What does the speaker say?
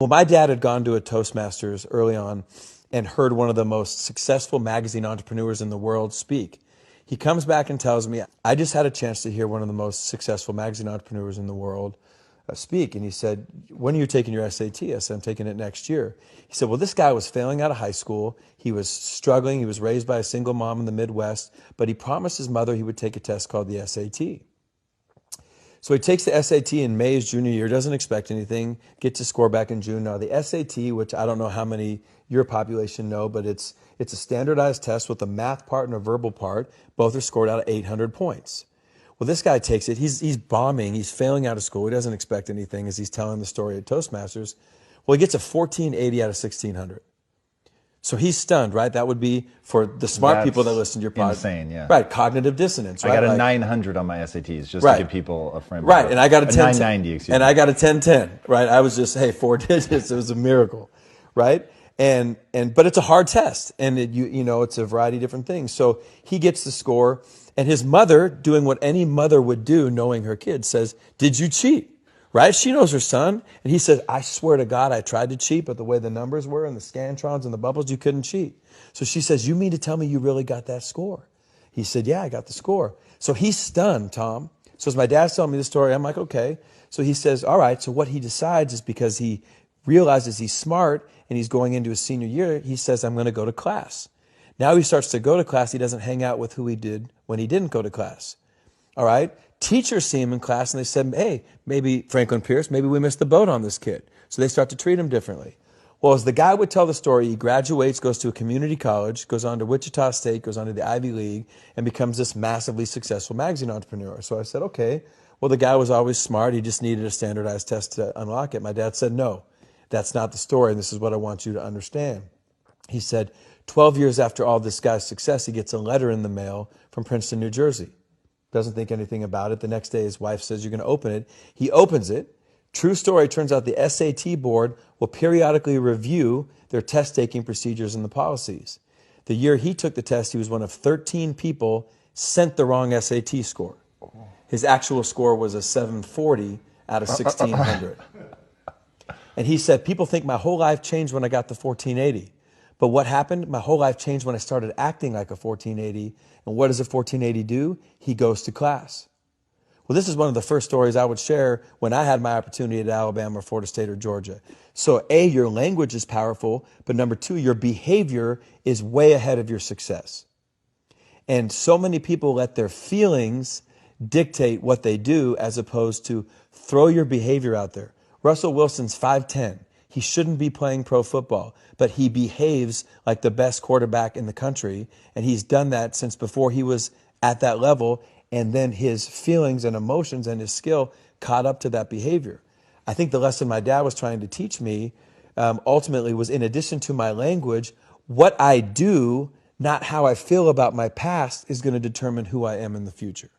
Well, my dad had gone to a Toastmasters early on and heard one of the most successful magazine entrepreneurs in the world speak. He comes back and tells me, I just had a chance to hear one of the most successful magazine entrepreneurs in the world speak. And he said, when are you taking your SAT? I said, I'm taking it next year. He said, well, this guy was failing out of high school. He was struggling. He was raised by a single mom in the Midwest, but he promised his mother he would take a test called the SAT. So he takes the SAT in May, his junior year, doesn't expect anything, gets his score back in June. Now the SAT, which I don't know how many your population know, but it's a standardized test with a math part and a verbal part. Both are scored out of 800 points. Well, this guy takes it. He's bombing. He's failing out of school. He doesn't expect anything as he's telling the story at Toastmasters. Well, he gets a 1480 out of 1600. So he's stunned, right? That would be for the smart people that listen to your podcast. Insane, yeah. Right, cognitive dissonance. Right? I got a 900 on my SATs just to give people a frame. Right, and I got a 990, excuse me. And I got a 1010, right? I was just, hey, 4 digits. It was a miracle, right? But it's a hard test, and you know it's a variety of different things. So he gets the score, and his mother, doing what any mother would do, knowing her kid, says, "Did you cheat?" Right? She knows her son. And he says, I swear to God, I tried to cheat, but the way the numbers were and the scantrons and the bubbles, you couldn't cheat. So she says, you mean to tell me you really got that score? He said, yeah, I got the score. So he's stunned, Tom. So as my dad's telling me the story, I'm like, okay. So he says, all right. So what he decides is because he realizes he's smart and he's going into his senior year, he says, I'm going to go to class. Now he starts to go to class. He doesn't hang out with who he did when he didn't go to class. All right. Teachers see him in class and they said, hey, maybe Franklin Pierce, maybe we missed the boat on this kid. So they start to treat him differently. Well, as the guy would tell the story, he graduates, goes to a community college, goes on to Wichita State, goes on to the Ivy League, and becomes this massively successful magazine entrepreneur. So I said, okay, well, the guy was always smart. He just needed a standardized test to unlock it. My dad said, no, that's not the story, and this is what I want you to understand. He said, 12 years after all this guy's success, he gets a letter in the mail from Princeton, New Jersey. Doesn't think anything about it. The next day, his wife says, you're going to open it. He opens it. True story, turns out the SAT board will periodically review their test-taking procedures and the policies. The year he took the test, he was one of 13 people sent the wrong SAT score. His actual score was a 740 out of 1,600. And he said, people think my whole life changed when I got the 1480. But what happened? My whole life changed when I started acting like a 1480. And what does a 1480 do? He goes to class. Well, this is one of the first stories I would share when I had my opportunity at Alabama, Florida State, or Georgia. So A, your language is powerful, but number two, your behavior is way ahead of your success. And so many people let their feelings dictate what they do as opposed to throw your behavior out there. Russell Wilson's 5'10". He shouldn't be playing pro football, but he behaves like the best quarterback in the country. And he's done that since before he was at that level. And then his feelings and emotions and his skill caught up to that behavior. I think the lesson my dad was trying to teach me ultimately was, in addition to my language, what I do, not how I feel about my past, is going to determine who I am in the future.